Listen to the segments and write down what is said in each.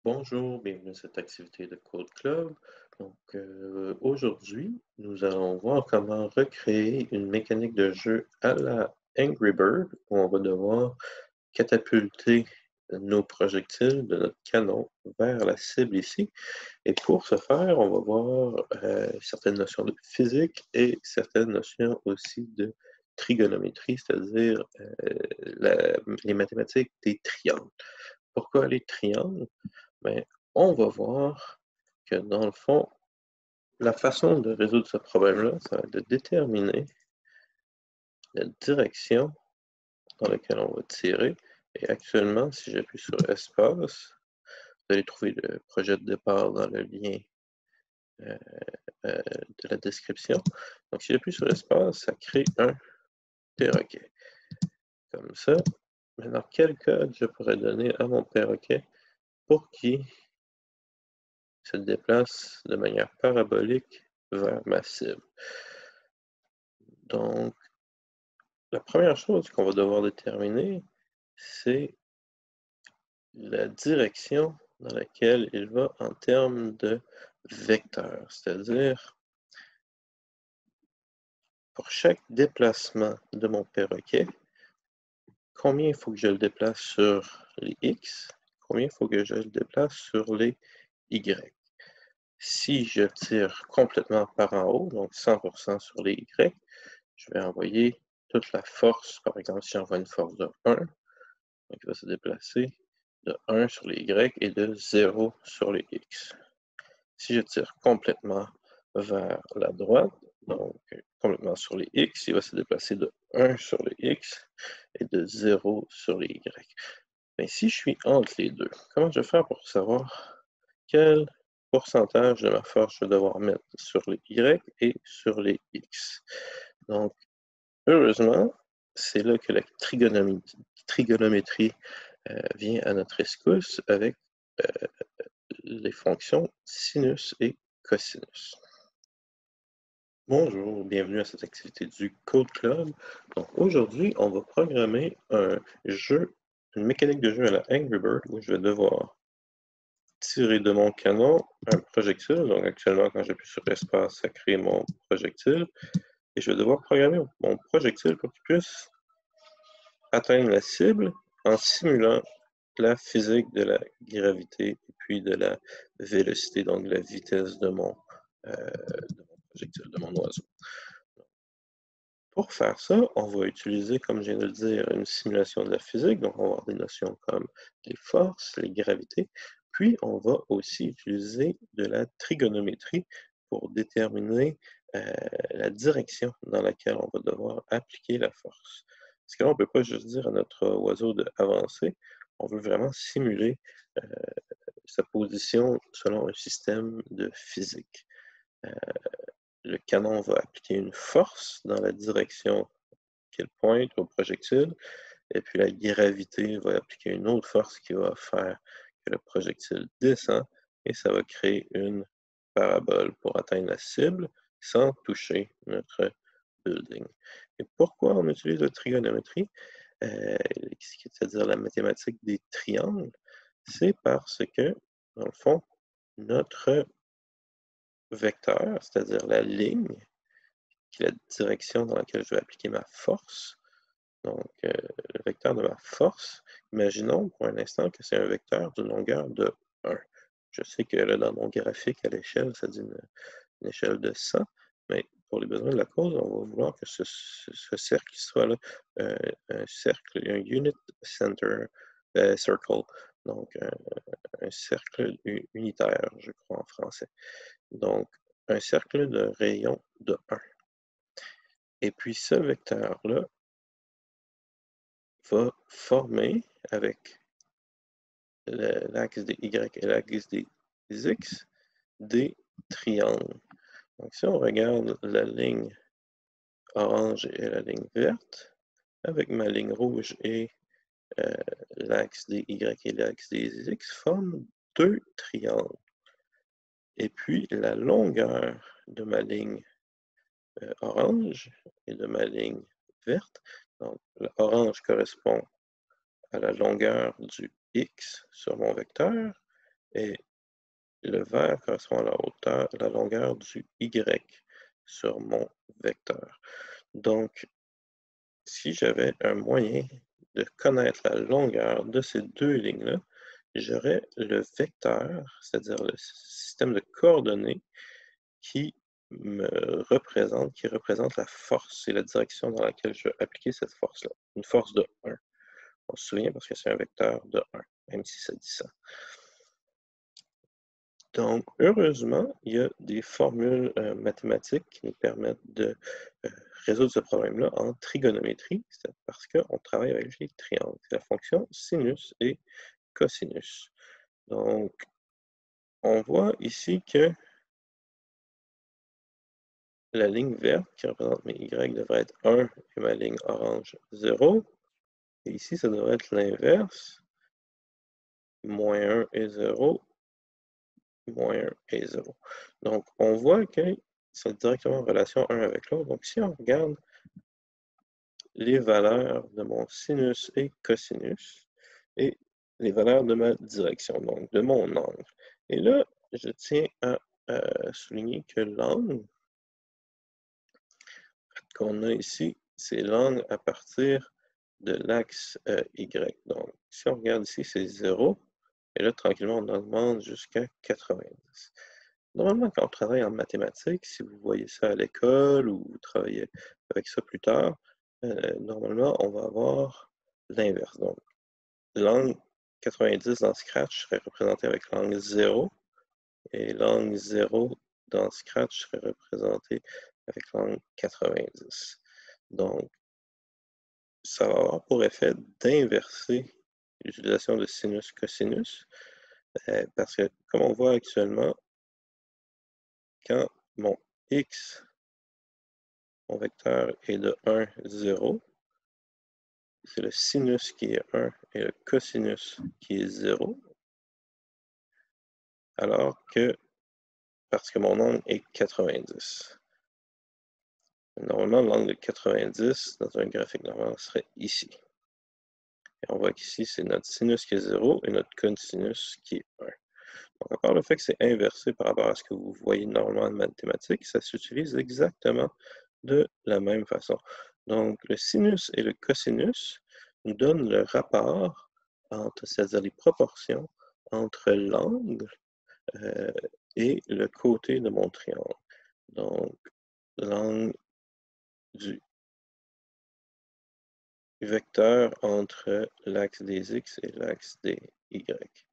Bonjour, bienvenue à cette activité de Code Club. Aujourd'hui, nous allons voir comment recréer une mécanique de jeu à la Angry Bird, où on va devoir catapulter nos projectiles de notre canon vers la cible ici. Et pour ce faire, on va voir certaines notions de physique et certaines notions aussi de trigonométrie, c'est-à-dire les mathématiques des triangles. Pourquoi les triangles? Ben, on va voir que dans le fond, la façon de résoudre ce problème-là, ça va être de déterminer la direction dans laquelle on va tirer. Et actuellement, si j'appuie sur espace, vous allez trouver le projet de départ dans le lien euh, de la description. Donc, si j'appuie sur espace, ça crée un perroquet. Comme ça. Maintenant, quel code je pourrais donner à mon perroquet pour qu'il se déplace de manière parabolique vers ma cible? Donc, la première chose qu'on va devoir déterminer, c'est la direction dans laquelle il va en termes de vecteur. C'est-à-dire, pour chaque déplacement de mon perroquet, combien il faut que je le déplace sur les X, combien il faut que je le déplace sur les Y. Si je tire complètement par en haut, donc 100% sur les Y, je vais envoyer toute la force. Par exemple, si j'envoie une force de 1, donc il va se déplacer de 1 sur les Y et de 0 sur les X. Si je tire complètement vers la droite, donc complètement sur les X, il va se déplacer de 1 sur les X et de 0 sur les Y. Mais si je suis entre les deux, comment je vais faire pour savoir quel pourcentage de ma force je vais devoir mettre sur les Y et sur les X? Donc, heureusement, c'est là que la trigonométrie vient à notre rescousse avec euh, les fonctions sinus et cosinus. Bonjour, bienvenue à cette activité du Code Club. Donc aujourd'hui, on va programmer un jeu, une mécanique de jeu à la Angry Bird où je vais devoir tirer de mon canon un projectile. Donc actuellement, quand j'appuie sur espace, ça crée mon projectile. Et je vais devoir programmer mon projectile pour qu'il puisse atteindre la cible en simulant la physique de la gravité et puis de la vélocité, donc la vitesse de mon projectile, de mon oiseau. Pour faire ça, on va utiliser, comme je viens de le dire, une simulation de la physique. Donc, on va avoir des notions comme les forces, les gravités. Puis, on va aussi utiliser de la trigonométrie pour déterminer la direction dans laquelle on va devoir appliquer la force. Parce que là, on ne peut pas juste dire à notre oiseau d'avancer. On veut vraiment simuler euh, sa position selon un système de physique. Euh, le canon va appliquer une force dans la direction qu'elle pointe au projectile, et puis la gravité va appliquer une autre force qui va faire que le projectile descend, et ça va créer une parabole pour atteindre la cible sans toucher notre building. Et pourquoi on utilise la trigonométrie, c'est-à-dire la mathématique des triangles? C'est parce que, dans le fond, notre vecteur, c'est-à-dire la ligne, qui est la direction dans laquelle je vais appliquer ma force. Donc, le vecteur de ma force, imaginons pour un instant que c'est un vecteur d'une longueur de 1. Je sais que là, dans mon graphique à l'échelle, ça dit une échelle de 100, mais pour les besoins de la cause, on va vouloir que ce cercle soit là, un cercle, un unit center circle, donc un cercle unitaire, je crois en français. Donc, un cercle de rayon de 1. Et puis ce vecteur-là va former avec l'axe des Y et l'axe des X des triangles. Donc si on regarde la ligne orange et la ligne verte, avec ma ligne rouge et euh, l'axe des Y et l'axe des X forment deux triangles. Et puis la longueur de ma ligne orange et de ma ligne verte, donc l'orange correspond à la longueur du X sur mon vecteur et le vert correspond à la hauteur, la longueur du Y sur mon vecteur. Donc, si j'avais un moyen de connaître la longueur de ces deux lignes-là, j'aurais le vecteur, c'est-à-dire le système de coordonnées qui qui représente la force et la direction dans laquelle je vais appliquer cette force-là. Une force de 1. On se souvient parce que c'est un vecteur de 1, même si ça dit ça. Donc, heureusement, il y a des formules mathématiques qui nous permettent de résoudre ce problème-là en trigonométrie, c'est parce qu'on travaille avec les triangles. C'est la fonction sinus et cosinus. Donc, on voit ici que la ligne verte qui représente mes y devrait être 1 et ma ligne orange 0. Et ici, ça devrait être l'inverse. Moins 1 et 0, moins 1 et 0. Donc, on voit que c'est directement en relation un avec l'autre. Donc, si on regarde les valeurs de mon sinus et cosinus et les valeurs de ma direction, donc de mon angle. Et là, je tiens à souligner que l'angle qu'on a ici, c'est l'angle à partir de l'axe Y. Donc, si on regarde ici, c'est 0. Et là, tranquillement, on augmente jusqu'à 90. Normalement, quand on travaille en mathématiques, si vous voyez ça à l'école ou vous travaillez avec ça plus tard, normalement, on va avoir l'inverse. Donc, l'angle 90 dans Scratch serait représenté avec l'angle 0 et l'angle 0 dans Scratch serait représenté avec l'angle 90. Donc, ça va avoir pour effet d'inverser l'utilisation de sinus-cosinus, parce que, comme on voit actuellement, quand mon x, mon vecteur est de 1, 0, c'est le sinus qui est 1 et le cosinus qui est 0, alors que, parce que mon angle est 90. Normalement, l'angle de 90 dans un graphique normal serait ici. Et on voit qu'ici, c'est notre sinus qui est 0 et notre cosinus qui est 1. Donc, encore le fait que c'est inversé par rapport à ce que vous voyez normalement en mathématiques, ça s'utilise exactement de la même façon. Donc, le sinus et le cosinus nous donnent le rapport entre, c'est-à-dire les proportions entre l'angle et le côté de mon triangle. Donc, l'angle du vecteur entre l'axe des x et l'axe des y.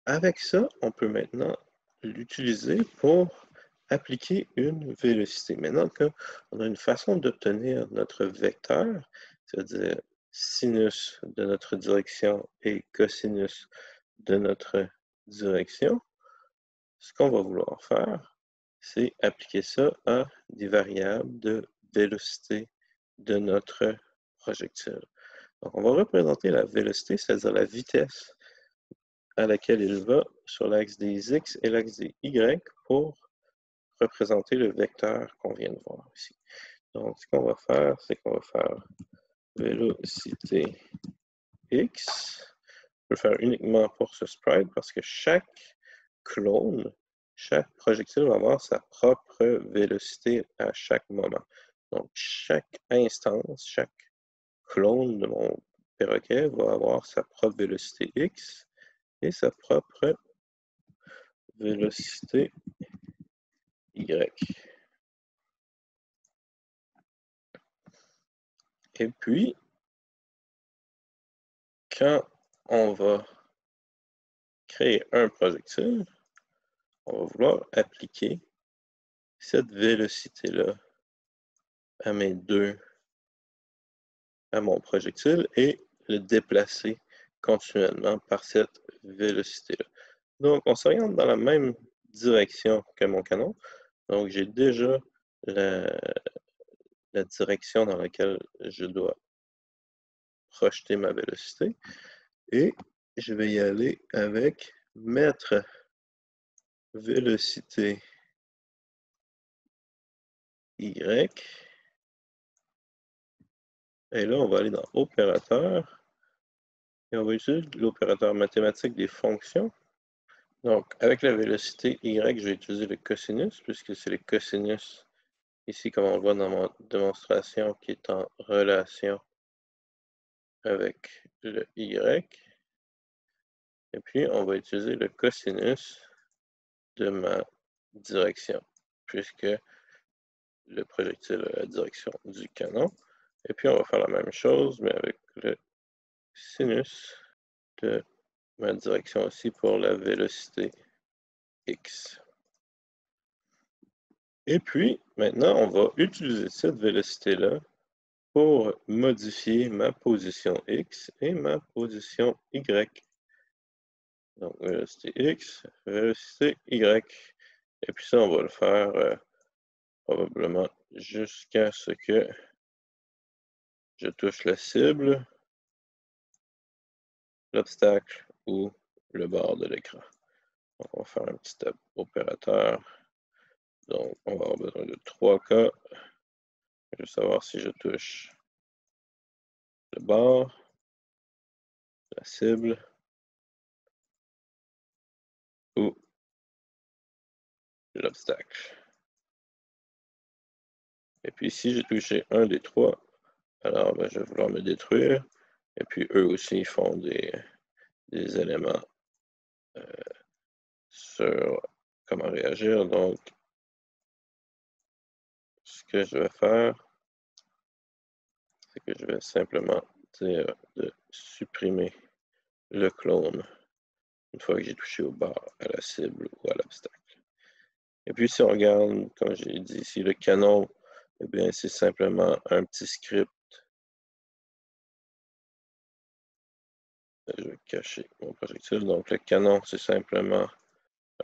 Avec ça, on peut maintenant l'utiliser pour appliquer une vélocité. Maintenant qu'on a une façon d'obtenir notre vecteur, c'est-à-dire sinus de notre direction et cosinus de notre direction, ce qu'on va vouloir faire, c'est appliquer ça à des variables de vélocité de notre projectile. Donc, on va représenter la vélocité, c'est-à-dire la vitesse à laquelle il va sur l'axe des x et l'axe des y pour représenter le vecteur qu'on vient de voir ici. Donc, ce qu'on va faire, c'est qu'on va faire vélocité x. Je peux le faire uniquement pour ce sprite parce que chaque clone, chaque projectile va avoir sa propre vélocité à chaque moment. Donc, chaque instance, chaque clone de mon perroquet va avoir sa propre vélocité x et sa propre vélocité y. Et puis, quand on va créer un projectile, on va vouloir appliquer cette vélocité-là à à mon projectile et le déplacer continuellement par cette vélocité-là. Donc, on s'oriente dans la même direction que mon canon. Donc, j'ai déjà la direction dans laquelle je dois projeter ma vélocité. Et je vais y aller avec mettre vélocité y Et là, on va aller dans Opérateurs et on va utiliser l'opérateur mathématique des fonctions. Donc, avec la vélocité y, je vais utiliser le cosinus, puisque c'est le cosinus, ici, comme on le voit dans ma démonstration, qui est en relation avec le y. Et puis, on va utiliser le cosinus de ma direction, puisque le projectile a la direction du canon. Et puis, on va faire la même chose, mais avec le sinus de ma direction aussi pour la vélocité x. Et puis, maintenant, on va utiliser cette vélocité-là pour modifier ma position x et ma position y. Donc, vélocité x, vélocité y. Et puis ça, on va le faire probablement jusqu'à ce que je touche la cible, l'obstacle ou le bord de l'écran. Donc, on va faire un petit opérateur. Donc, on va avoir besoin de 3 cas. Je veux savoir si je touche le bord, la cible ou l'obstacle. Et puis, si j'ai touché un des trois, alors je vais vouloir me détruire. Et puis, eux aussi font des éléments sur comment réagir. Donc, ce que je vais faire, c'est que je vais simplement dire de supprimer le clone une fois que j'ai touché au bord, à la cible ou à l'obstacle. Et puis, si on regarde, comme j'ai dit ici, le canon, eh bien, c'est simplement un petit script. Je vais cacher mon projectile. Donc, le canon, c'est simplement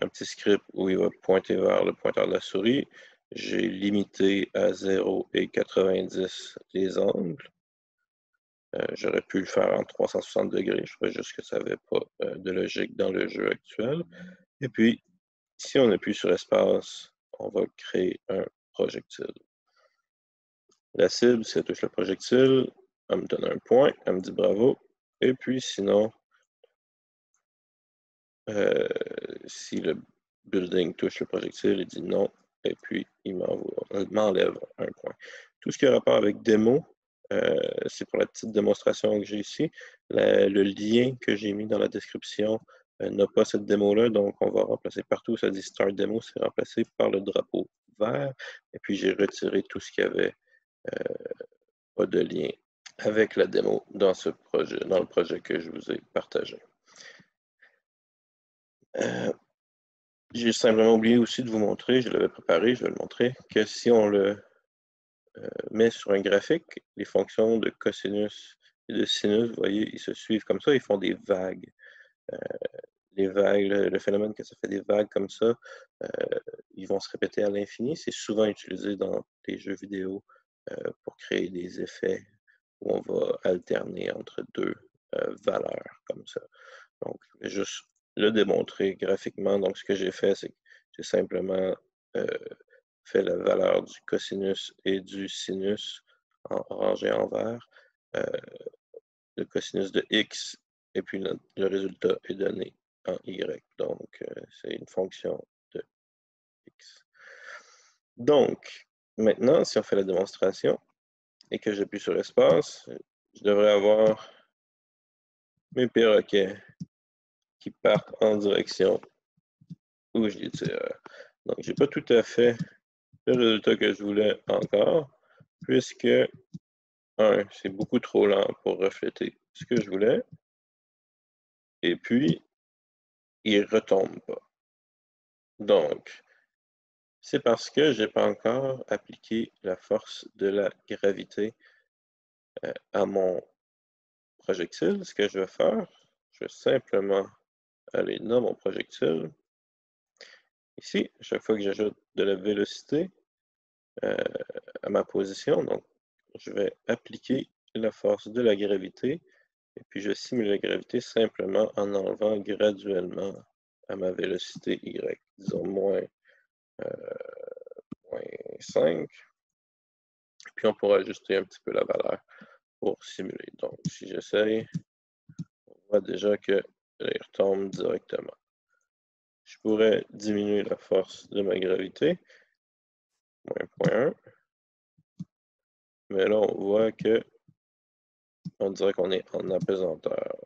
un petit script où il va pointer vers le pointeur de la souris. J'ai limité à 0 et 90 les angles. J'aurais pu le faire en 360 degrés. Je crois juste que ça n'avait pas de logique dans le jeu actuel. Et puis, si on appuie sur espace, on va créer un projectile. La cible, si elle touche le projectile, elle me donne un point, elle me dit bravo. Et puis, sinon, si le building touche le projectile, il dit non, et puis il m'enlève un point. Tout ce qui a rapport avec démo, c'est pour la petite démonstration que j'ai ici. Le lien que j'ai mis dans la description n'a pas cette démo-là, donc on va remplacer partout où ça dit Start Demo, c'est remplacé par le drapeau vert. Et puis j'ai retiré tout ce qui avait pas de lien avec la démo dans ce projet, dans le projet que je vous ai partagé. J'ai simplement oublié aussi de vous montrer, je l'avais préparé, je vais le montrer, que si on le met sur un graphique, les fonctions de cosinus et de sinus, vous voyez, ils se suivent comme ça, ils font des vagues. Les vagues, le phénomène que ça fait des vagues comme ça, ils vont se répéter à l'infini. C'est souvent utilisé dans des jeux vidéo pour créer des effets où on va alterner entre deux valeurs comme ça. Donc, je vais juste le démontrer graphiquement. Donc, ce que j'ai fait, c'est que j'ai simplement fait la valeur du cosinus et du sinus en orange et en vert. Le cosinus de x, et puis le résultat est donné en y. Donc, c'est une fonction de x. Donc, maintenant, si on fait la démonstration et que j'appuie sur espace, je devrais avoir mes perroquets qui partent en direction où je les tire. Donc, je n'ai pas tout à fait le résultat que je voulais encore, puisque, c'est beaucoup trop lent pour refléter ce que je voulais, et puis, il ne retombe pas. Donc, c'est parce que je n'ai pas encore appliqué la force de la gravité à mon projectile. Ce que je vais faire, je vais simplement aller dans mon projectile. Ici, à chaque fois que j'ajoute de la vélocité à ma position, donc je vais appliquer la force de la gravité et puis je simule la gravité simplement en enlevant graduellement à ma vélocité y, disons moins 5. Puis on pourra ajuster un petit peu la valeur pour simuler. Donc, si j'essaye, on voit déjà que il retombe directement. Je pourrais diminuer la force de ma gravité, moins 0,1, mais là, on voit que on dirait qu'on est en apesanteur.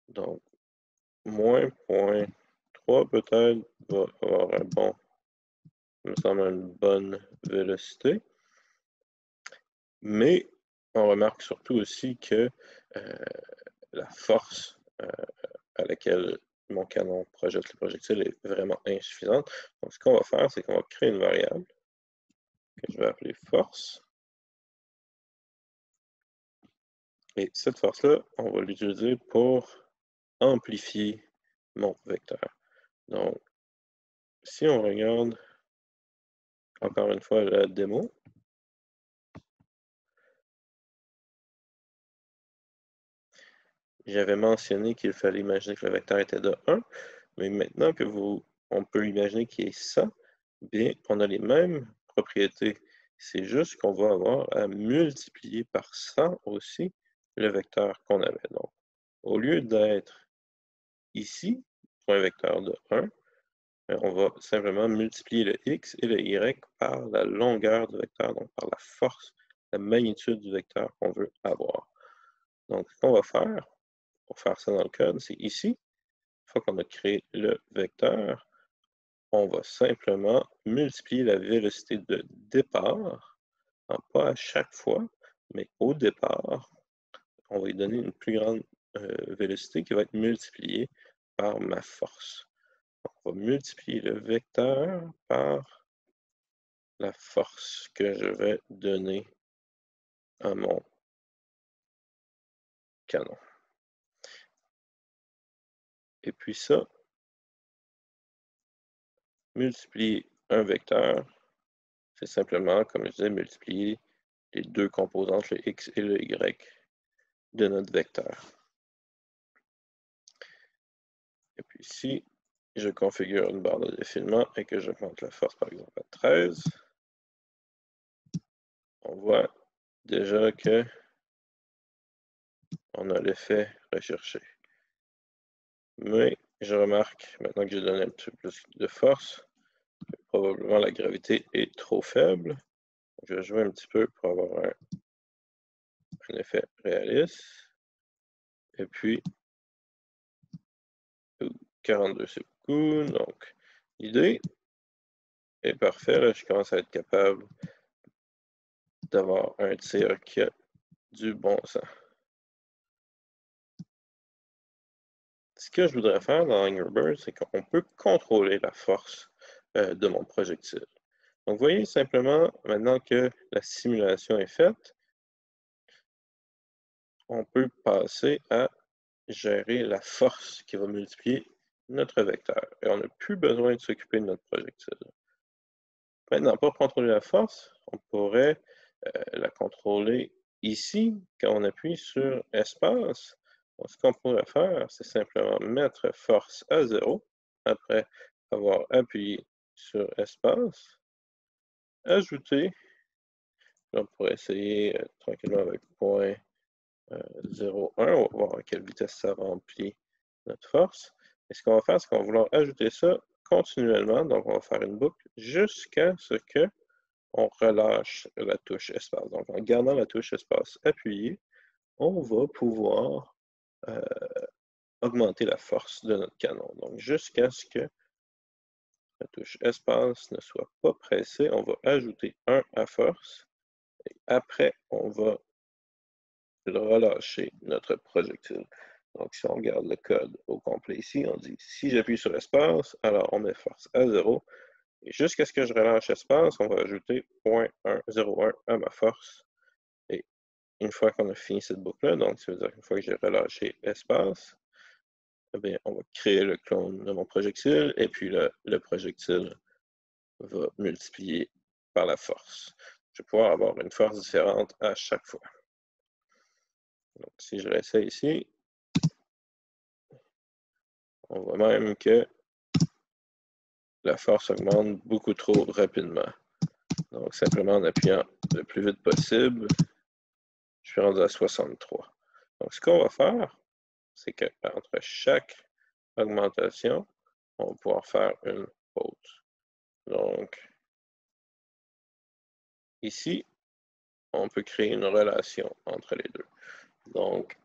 Donc, moins 0,3 peut-être va avoir un bon, me semble une bonne vélocité. Mais on remarque surtout aussi que la force à laquelle mon canon projette le projectile est vraiment insuffisante. Donc, ce qu'on va faire, c'est qu'on va créer une variable que je vais appeler force. Et cette force-là, on va l'utiliser pour amplifier mon vecteur. Donc, si on regarde encore une fois la démo, j'avais mentionné qu'il fallait imaginer que le vecteur était de 1, mais maintenant que on peut imaginer qu'il est 100, bien, on a les mêmes propriétés. C'est juste qu'on va avoir à multiplier par 100 aussi le vecteur qu'on avait. Donc, au lieu d'être ici, pour un vecteur de 1, on va simplement multiplier le x et le y par la longueur du vecteur, donc par la force, la magnitude du vecteur qu'on veut avoir. Donc, ce qu'on va faire, pour faire ça dans le code, c'est ici, une fois qu'on a créé le vecteur, on va simplement multiplier la vélocité de départ, pas à chaque fois, mais au départ, on va lui donner une plus grande vélocité qui va être multipliée par ma force. Donc, on va multiplier le vecteur par la force que je vais donner à mon canon. Et puis ça, multiplier un vecteur, c'est simplement, comme je disais, multiplier les deux composantes, le x et le y, de notre vecteur. Et puis si je configure une barre de défilement et que j'augmente la force, par exemple, à 13, on voit déjà que on a l'effet recherché. Mais je remarque, maintenant que j'ai donné un petit peu plus de force, que probablement la gravité est trop faible. Je vais jouer un petit peu pour avoir un effet réaliste. Et puis, 42, c'est beaucoup. Donc, l'idée est parfaite. Là, je commence à être capable d'avoir un tir qui a du bon sens. Ce que je voudrais faire dans Angry Birds, c'est qu'on peut contrôler la force de mon projectile. Donc, vous voyez simplement, maintenant que la simulation est faite, on peut passer à gérer la force qui va multiplier notre vecteur. Et on n'a plus besoin de s'occuper de notre projectile. Maintenant, pour contrôler la force, on pourrait la contrôler ici, quand on appuie sur espace. Donc, ce qu'on pourrait faire, c'est simplement mettre force à 0, après avoir appuyé sur espace, ajouter, on pourrait essayer tranquillement avec 0,1, on va voir à quelle vitesse ça remplit notre force. Et ce qu'on va faire, c'est qu'on va vouloir ajouter ça continuellement, donc on va faire une boucle jusqu'à ce que on relâche la touche espace. Donc, en gardant la touche espace appuyée, on va pouvoir augmenter la force de notre canon. Donc, jusqu'à ce que la touche espace ne soit pas pressée, on va ajouter 1 à force. Et après, on va relâcher notre projectile. Donc, si on regarde le code au complet ici, on dit si j'appuie sur espace, alors on met force à 0. Et jusqu'à ce que je relâche espace, on va ajouter 0,1 à ma force. Et une fois qu'on a fini cette boucle-là, donc ça veut dire qu'une fois que j'ai relâché espace, eh bien, on va créer le clone de mon projectile et puis le projectile va multiplier par la force. Je vais pouvoir avoir une force différente à chaque fois. Donc, si je réessaye ici, on voit même que la force augmente beaucoup trop rapidement. Donc, simplement en appuyant le plus vite possible, je suis rendu à 63. Donc, ce qu'on va faire, c'est qu'entre chaque augmentation, on va pouvoir faire une pause. Donc, ici, on peut créer une relation entre les deux. Donc,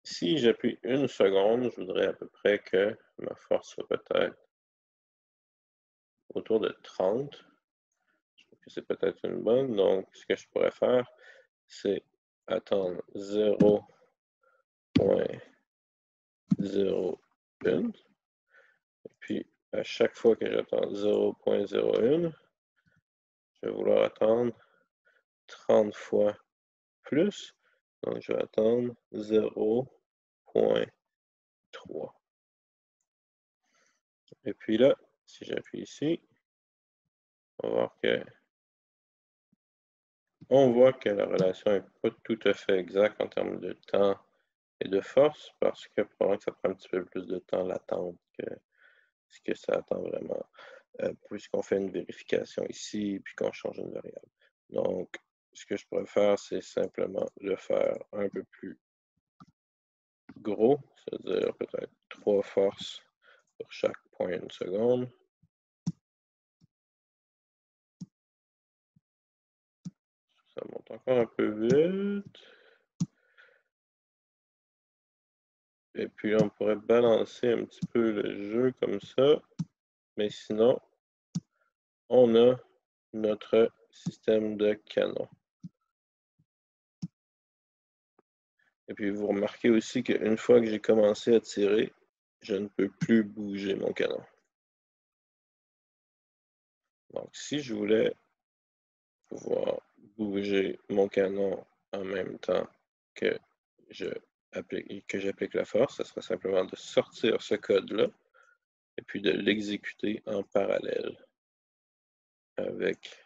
si j'appuie 1 seconde, je voudrais à peu près que ma force soit peut-être autour de 30. Je trouve que c'est peut-être une bonne. Donc, ce que je pourrais faire, c'est attendre 0.01. Et puis, à chaque fois que j'attends 0.01, je vais vouloir attendre 30 fois plus. Donc, je vais attendre 0.3. Et puis là, si j'appuie ici, on voit que la relation n'est pas tout à fait exacte en termes de temps et de force, parce que probablement que ça prend un petit peu plus de temps l'attente que ce que ça attend vraiment, puisqu'on fait une vérification ici, puis qu'on change une variable. Donc, ce que je pourrais faire, c'est simplement le faire un peu plus gros, c'est-à-dire peut-être 3 forces pour chaque 0.1 seconde. Ça monte encore un peu vite. Et puis là, on pourrait balancer un petit peu le jeu comme ça. Mais sinon, on a notre système de canon. Et puis vous remarquez aussi qu'une fois que j'ai commencé à tirer, je ne peux plus bouger mon canon. Donc si je voulais pouvoir bouger mon canon en même temps que j'applique la force, ce serait simplement de sortir ce code-là et puis de l'exécuter en parallèle avec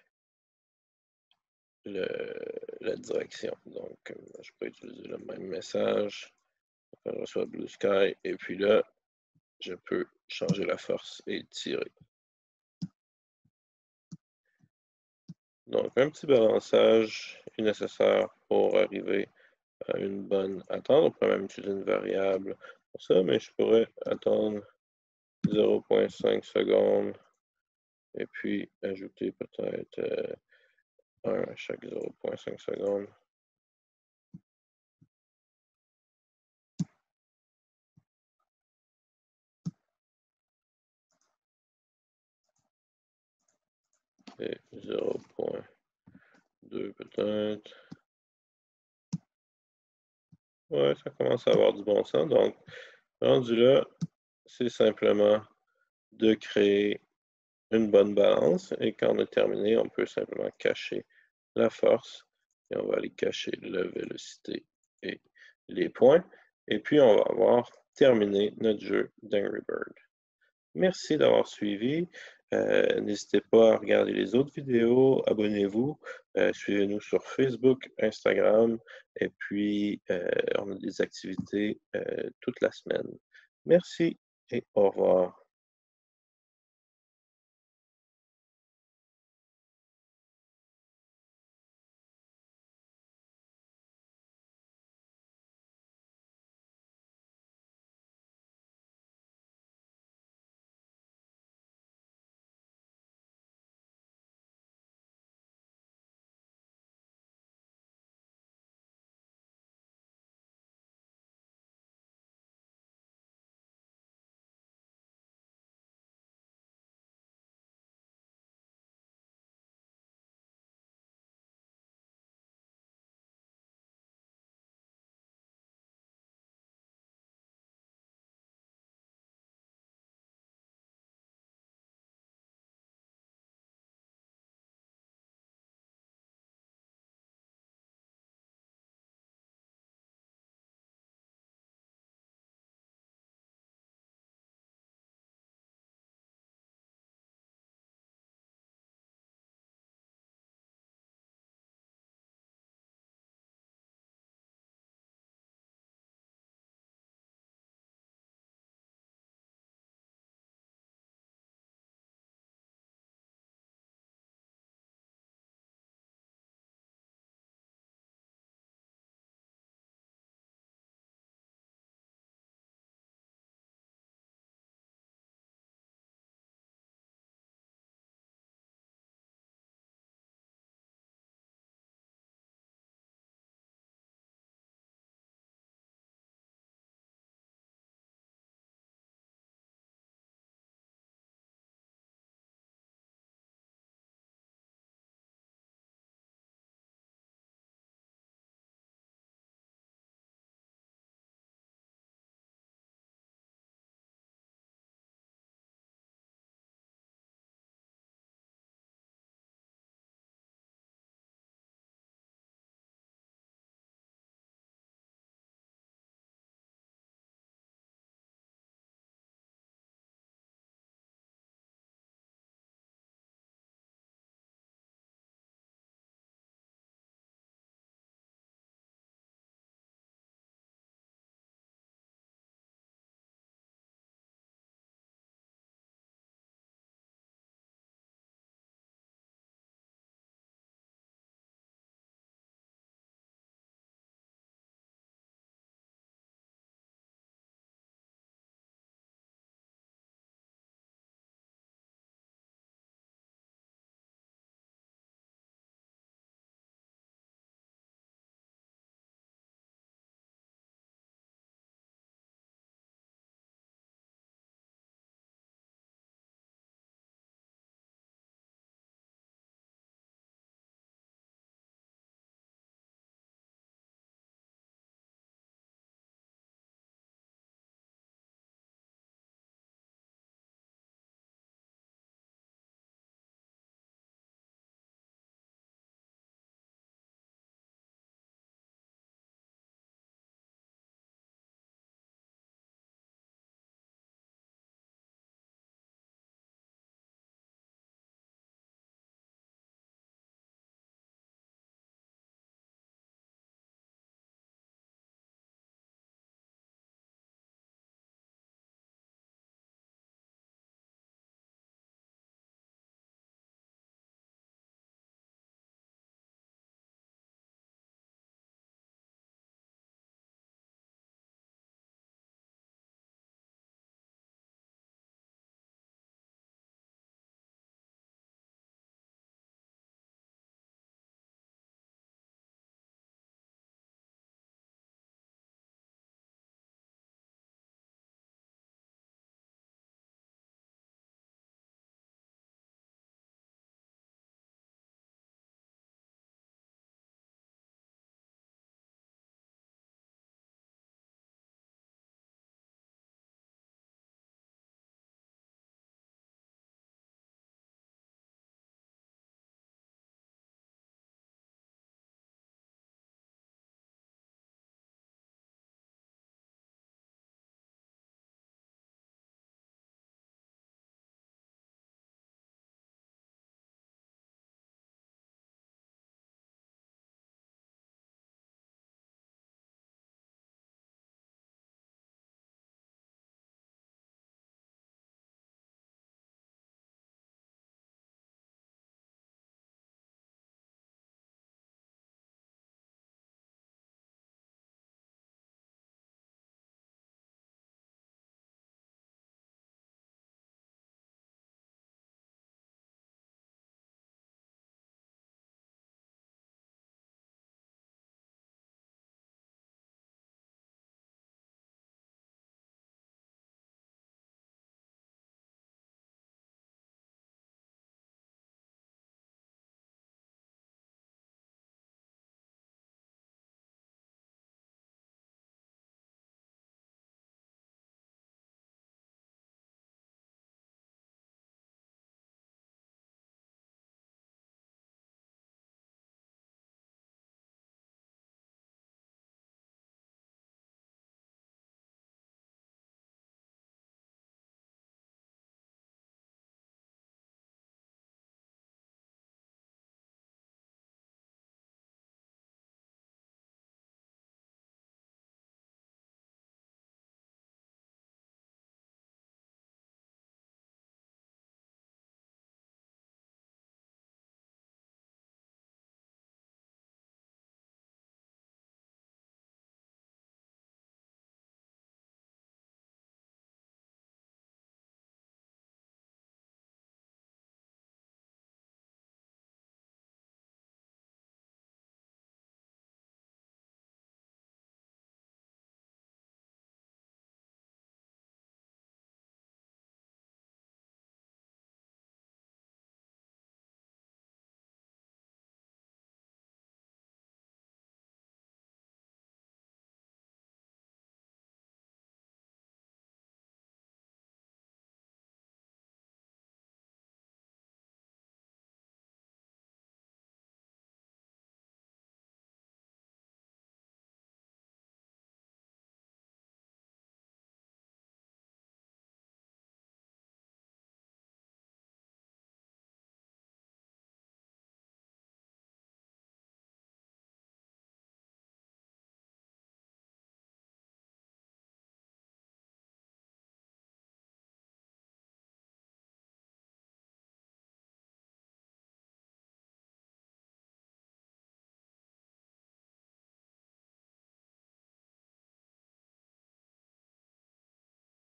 la direction. Donc, je peux utiliser le même message. Je reçois Blue Sky et puis là, je peux changer la force et tirer. Donc, un petit balançage est nécessaire pour arriver à une bonne attente. On pourrait même utiliser une variable pour ça, mais je pourrais attendre 0.5 secondes et puis ajouter peut-être 1 à chaque 0.5 secondes. Et 0.2 peut-être. Ouais, ça commence à avoir du bon sens. Donc, rendu là, c'est simplement de créer une bonne balance. Et quand on a terminé, on peut simplement cacher la force. Et on va aller cacher la vélocité et les points. Et puis, on va avoir terminé notre jeu d'Angry Bird. Merci d'avoir suivi. N'hésitez pas à regarder les autres vidéos, abonnez-vous, suivez-nous sur Facebook, Instagram, et puis on a des activités toute la semaine. Merci et au revoir.